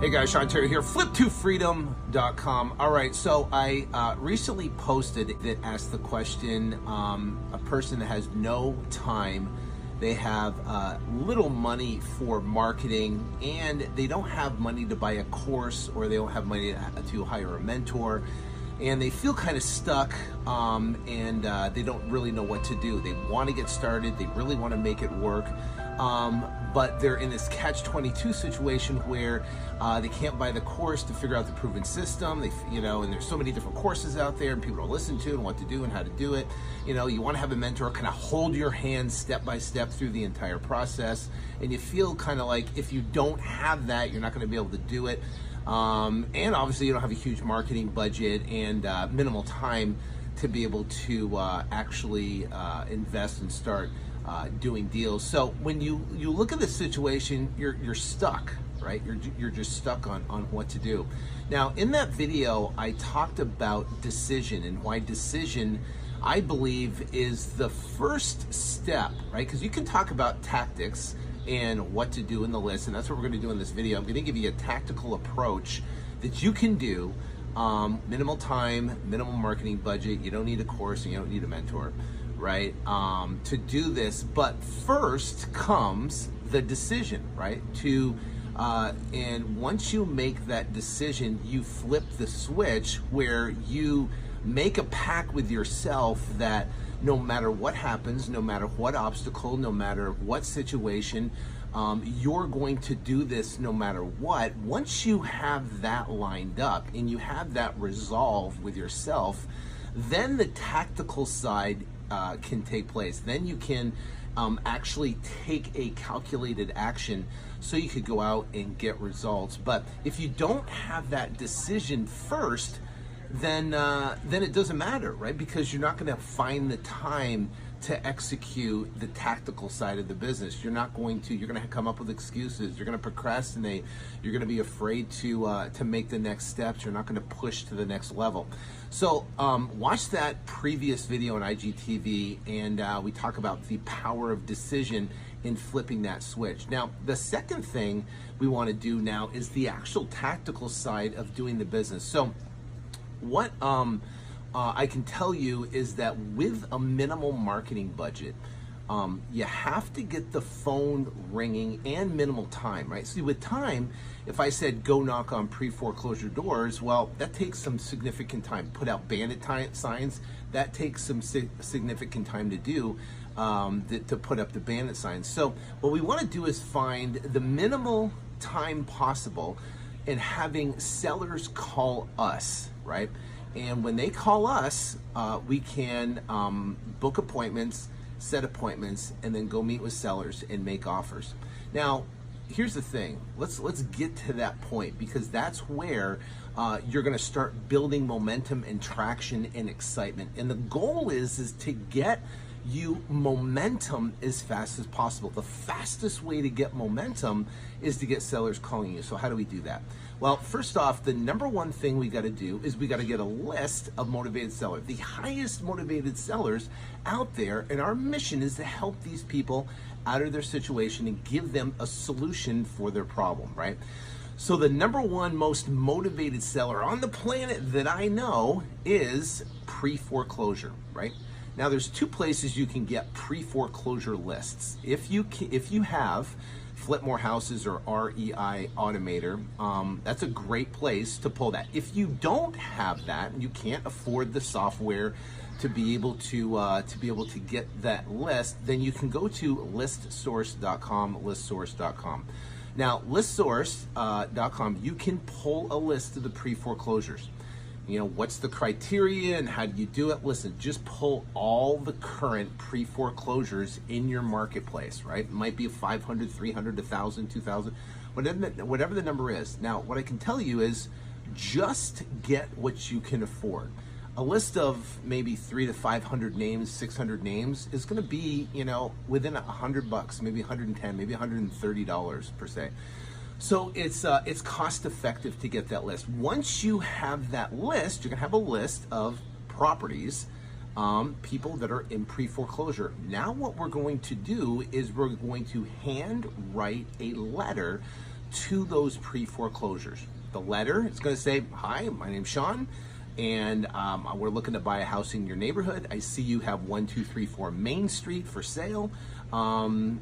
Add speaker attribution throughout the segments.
Speaker 1: Hey guys, Sean Terry here, Flip2Freedom.com. All right, so I recently posted that asked the question, a person that has no time, they have little money for marketing, and they don't have money to buy a course, or they don't have money to hire a mentor, and they feel kind of stuck, and they don't really know what to do. They want to get started, they really want to make it work, but they're in this catch-22 situation where they can't buy the course to figure out the proven system. And there's so many different courses out there and people to listen to and what to do and how to do it. You want to have a mentor kind of hold your hand step by step through the entire process, and you feel kind of like if you don't have that, you're not going to be able to do it. And obviously you don't have a huge marketing budget and minimal time to be able to actually invest and start doing deals. So when you look at the situation, you're stuck, right? You're just stuck on what to do. Now, in that video, I talked about decision and why decision, I believe, is the first step, right? Because you can talk about tactics and what to do in the list, and that's what we're going to do in this video. I'm going to give you a tactical approach that you can do, minimal time, minimal marketing budget. You don't need a course and you don't need a mentor, right, to do this. But first comes the decision, right? And once you make that decision, you flip the switch where you make a pact with yourself that no matter what happens, no matter what obstacle, no matter what situation, you're going to do this no matter what. Once you have that lined up and you have that resolve with yourself, then the tactical side can take place. Then you can actually take a calculated action so you could go out and get results. But if you don't have that decision first, then it doesn't matter, right? Because you're not going to find the time to execute the tactical side of the business. You're going to come up with excuses. You're going to procrastinate. You're going to be afraid to make the next steps. You're not going to push to the next level. So watch that previous video on IGTV, and we talk about the power of decision in flipping that switch. Now, the second thing we want to do now is the actual tactical side of doing the business. So what I can tell you is that with a minimal marketing budget, you have to get the phone ringing and minimal time, right? See, with time, if I said go knock on pre-foreclosure doors, well, that takes some significant time. Put out bandit signs, that takes some significant time to do, to put up the bandit signs. So what we want to do is find the minimal time possible and having sellers call us, right? And when they call us, we can book appointments, set appointments, and then go meet with sellers and make offers. Now, here's the thing. Let's get to that point, because that's where you're going to start building momentum and traction and excitement. And the goal is to get you momentum as fast as possible. The fastest way to get momentum is to get sellers calling you. So how do we do that? Well, first off, the number one thing we got to do is we got to get a list of motivated sellers, the highest motivated sellers out there. And our mission is to help these people out of their situation and give them a solution for their problem, right? So the number one most motivated seller on the planet that I know is pre-foreclosure, right? Now, there's two places you can get pre-foreclosure lists. If you have Flip More Houses or REI Automator, that's a great place to pull that. If you don't have that, and you can't afford the software to be able to get that list, then you can go to listsource.com. Now, listsource.com, you can pull a list of the pre-foreclosures. What's the criteria and how do you do it? Listen, just pull all the current pre-foreclosures in your marketplace, right? It might be 500, 300, 1,000, 2,000, whatever the number is. Now, what I can tell you is just get what you can afford. A list of maybe 300 to 500 names, 600 names is going to be, within $100, maybe 110, maybe $130 per se. So it's cost effective to get that list. Once you have that list, you're gonna have a list of properties, people that are in pre-foreclosure. Now what we're going to do is we're going to hand write a letter to those pre-foreclosures. The letter, it's going to say, hi, my name's Sean, and we're looking to buy a house in your neighborhood. I see you have 1234 Main Street for sale.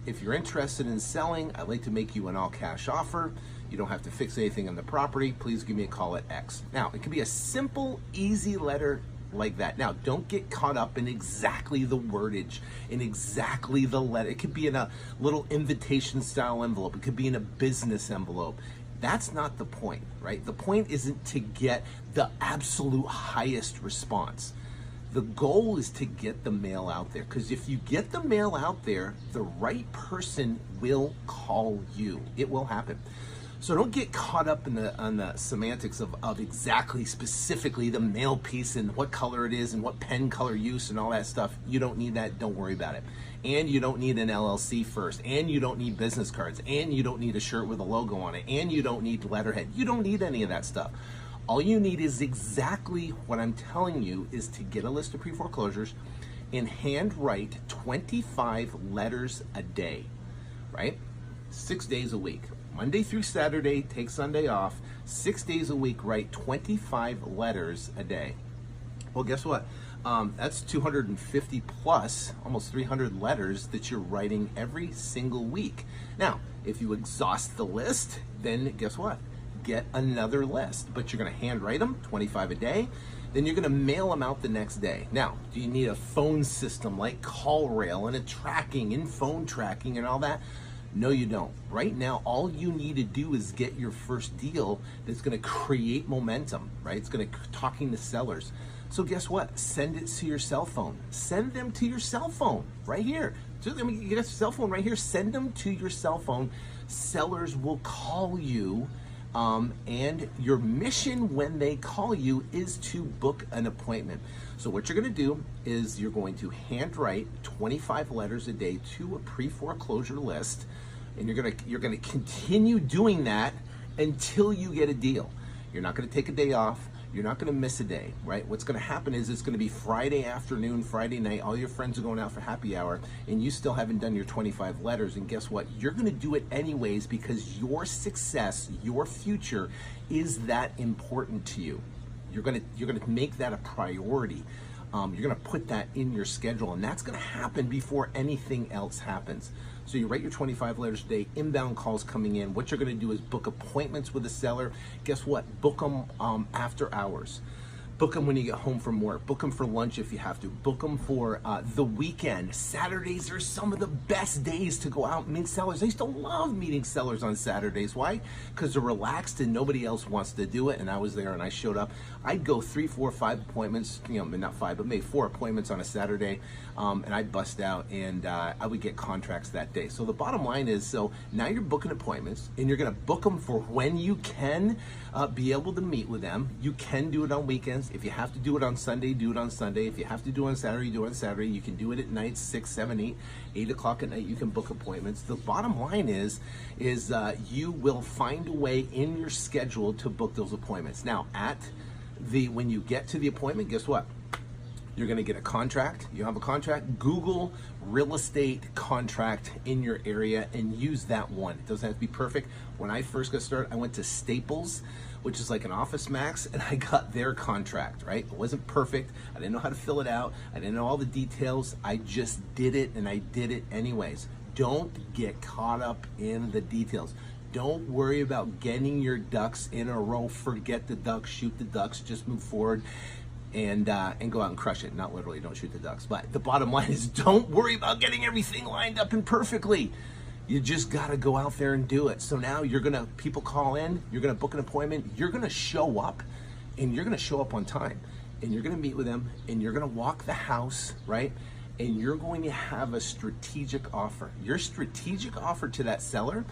Speaker 1: If you're interested in selling, I'd like to make you an all-cash offer. You don't have to fix anything on the property. Please give me a call at X. Now, it can be a simple, easy letter like that. Now, don't get caught up in exactly the wordage, in exactly the letter. It could be in a little invitation style envelope. It could be in a business envelope. That's not the point, right? The point isn't to get the absolute highest response. The goal is to get the mail out there, because if you get the mail out there, the right person will call you. It will happen. So don't get caught up in on the semantics of exactly specifically the mail piece and what color it is and what pen color use and all that stuff. You don't need that. Don't worry about it. And you don't need an LLC first. And you don't need business cards. And you don't need a shirt with a logo on it. And you don't need letterhead. You don't need any of that stuff. All you need is exactly what I'm telling you, is to get a list of pre-foreclosures and handwrite 25 letters a day, right? 6 days a week. Monday through Saturday, take Sunday off. 6 days a week, write 25 letters a day. Well, guess what? That's 250 plus, almost 300 letters that you're writing every single week. Now, if you exhaust the list, then guess what? Get another list, but you're going to handwrite them, 25 a day. Then you're going to mail them out the next day. Now, do you need a phone system like CallRail and a tracking and phone tracking and all that? No, you don't. Right now, all you need to do is get your first deal that's going to create momentum, right? It's going to talking to sellers. So guess what? Send it to your cell phone. Send them to your cell phone right here. Just, you get a cell phone right here. Send them to your cell phone. Sellers will call you. And your mission when they call you is to book an appointment. So what you're going to do is you're going to handwrite 25 letters a day to a pre-foreclosure list, and you're going to continue doing that until you get a deal. You're not going to take a day off. You're not going to miss a day, right? What's going to happen is it's going to be Friday afternoon, Friday night, all your friends are going out for happy hour, and you still haven't done your 25 letters, and guess what? You're going to do it anyways, because your success, your future is that important to you. You're going to make that a priority. You're going to put that in your schedule, and that's going to happen before anything else happens. So you write your 25 letters a day, inbound calls coming in. What you're going to do is book appointments with a seller. Guess what? Book them after hours. Book them when you get home from work. Book them for lunch if you have to. Book them for the weekend. Saturdays are some of the best days to go out and meet sellers. I used to love meeting sellers on Saturdays. Why? Because they're relaxed and nobody else wants to do it. And I was there and I showed up. I'd go 3, 4, 5 appointments, not 5, but maybe 4 appointments on a Saturday. And I'd bust out and I would get contracts that day. So the bottom line is, so now you're booking appointments and you're going to book them for when you can be able to meet with them. You can do it on weekends. If you have to do it on Sunday, do it on Sunday. If you have to do it on Saturday, do it on Saturday. You can do it at night, 6, 7, 8 o'clock at night. You can book appointments. The bottom line is you will find a way in your schedule to book those appointments. Now, when you get to the appointment, guess what? You're going to get a contract. You have a contract. Google real estate contract in your area and use that one. It doesn't have to be perfect. When I first got started, I went to Staples, which is like an Office Max, and I got their contract, right? It wasn't perfect. I didn't know how to fill it out. I didn't know all the details. I just did it, and I did it anyways. Don't get caught up in the details. Don't worry about getting your ducks in a row. Forget the ducks, shoot the ducks, just move forward and go out and crush it. Not literally, don't shoot the ducks. But the bottom line is, don't worry about getting everything lined up and perfectly. You just got to go out there and do it. So now people call in, you're going to book an appointment, you're going to show up, and you're going to show up on time. And you're going to meet with them, and you're going to walk the house, right? And you're going to have a strategic offer. Your strategic offer to that seller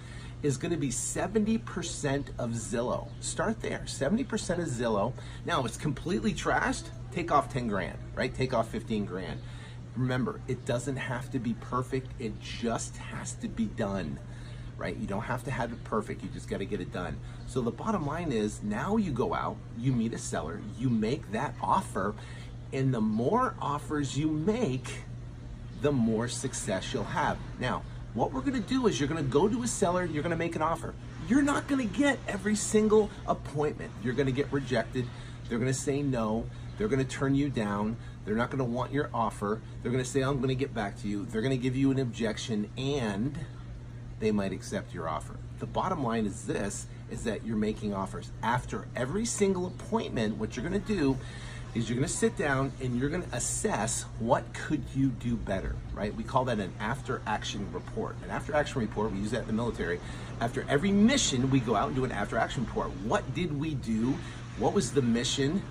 Speaker 1: is going to be 70% of Zillow. Start there, 70% of Zillow. Now, if it's completely trashed, take off 10 grand, right? Take off 15 grand. Remember, it doesn't have to be perfect. It just has to be done, right? You don't have to have it perfect. You just got to get it done. So the bottom line is, now you go out, you meet a seller, you make that offer, and the more offers you make, the more success you'll have. Now, what we're going to do is you're going to go to a seller, you're going to make an offer. You're not going to get every single appointment. You're going to get rejected. They're going to say no. They're going to turn you down. They're not going to want your offer. They're going to say, I'm going to get back to you. They're going to give you an objection, and they might accept your offer. The bottom line is this, is that you're making offers. After every single appointment, what you're going to do is you're going to sit down and you're going to assess what could you do better, right? We call that an after action report. An after action report, we use that in the military. After every mission, we go out and do an after action report. What did we do? What was the mission?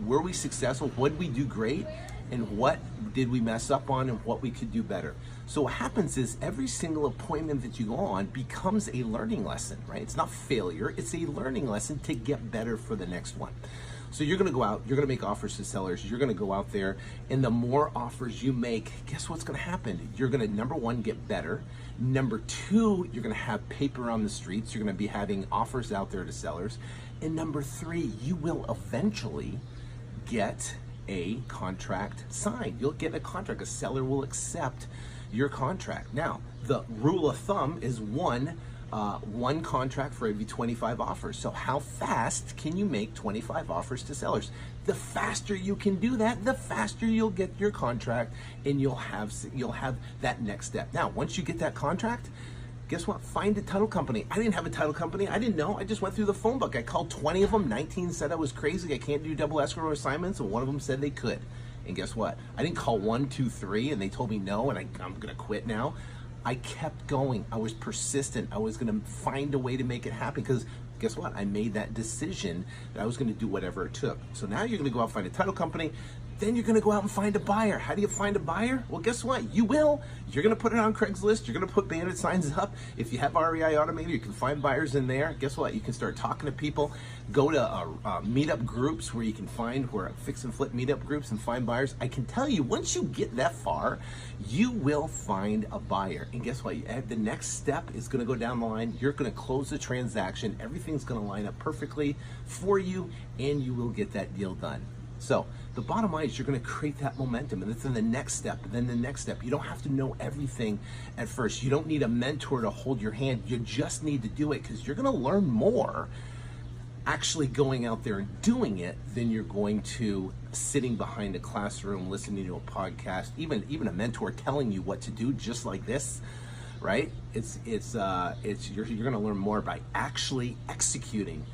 Speaker 1: Were we successful? What did we do great? And what did we mess up on, and what we could do better? So what happens is every single appointment that you go on becomes a learning lesson, right? It's not failure, it's a learning lesson to get better for the next one. So you're gonna go out, you're gonna make offers to sellers, you're gonna go out there, and the more offers you make, guess what's gonna happen? You're gonna, number one, get better. Number two, you're gonna have paper on the streets, you're gonna be having offers out there to sellers. And number three, you will eventually get a contract signed. You'll get a contract. A seller will accept your contract. Now, the rule of thumb is one contract for every 25 offers. So how fast can you make 25 offers to sellers? The faster you can do that, the faster you'll get your contract, and you'll have that next step. Now, once you get that contract, guess what? Find a title company. I didn't have a title company. I didn't know. I just went through the phone book. I called 20 of them. 19 said I was crazy. I can't do double escrow assignments, and one of them said they could. And guess what? I didn't call 1, 2, 3, and they told me no, and I'm going to quit now. I kept going. I was persistent. I was going to find a way to make it happen, because guess what? I made that decision that I was going to do whatever it took. So now you're going to go out and find a title company. Then you're going to go out and find a buyer. How do you find a buyer? Well, guess what? You will. You're going to put it on Craigslist. You're going to put bandit signs up. If you have REI Automated, you can find buyers in there. Guess what? You can start talking to people. Go to meetup groups where you can find, fix and flip meetup groups, and find buyers. I can tell you, once you get that far, you will find a buyer. And guess what? The next step is going to go down the line. You're going to close the transaction. Everything's going to line up perfectly for you, and you will get that deal done. So the bottom line is you're going to create that momentum, and then the next step, and then the next step. You don't have to know everything at first. You don't need a mentor to hold your hand. You just need to do it, because you're going to learn more actually going out there and doing it than you're going to sitting behind a classroom listening to a podcast, even a mentor telling you what to do, just like this, right? You're going to learn more by actually executing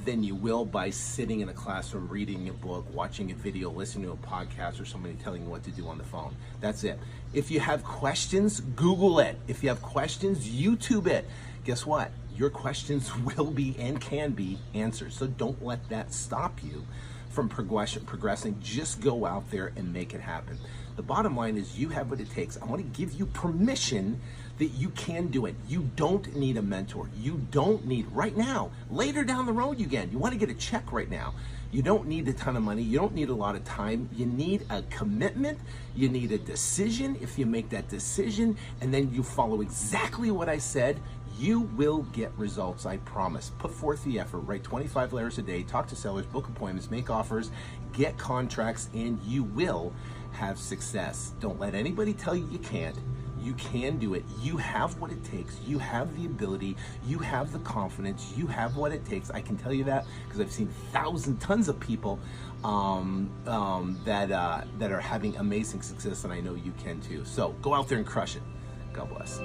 Speaker 1: than you will by sitting in a classroom, reading a book, watching a video, listening to a podcast, or somebody telling you what to do on the phone. That's it. If you have questions, Google it. If you have questions, YouTube it. Guess what? Your questions will be and can be answered. So don't let that stop you from progressing. Just go out there and make it happen. The bottom line is you have what it takes. I want to give you permission that you can do it. You don't need a mentor. You don't need right now. Later down the road, you can. You want to get a check right now. You don't need a ton of money. You don't need a lot of time. You need a commitment. You need a decision. If you make that decision and then you follow exactly what I said, you will get results, I promise. Put forth the effort, write 25 letters a day, talk to sellers, book appointments, make offers, get contracts, and you will have success. Don't let anybody tell you you can't. You can do it. You have what it takes. You have the ability. You have the confidence. You have what it takes. I can tell you that because I've seen tons of people that are having amazing success, and I know you can too. So go out there and crush it. God bless.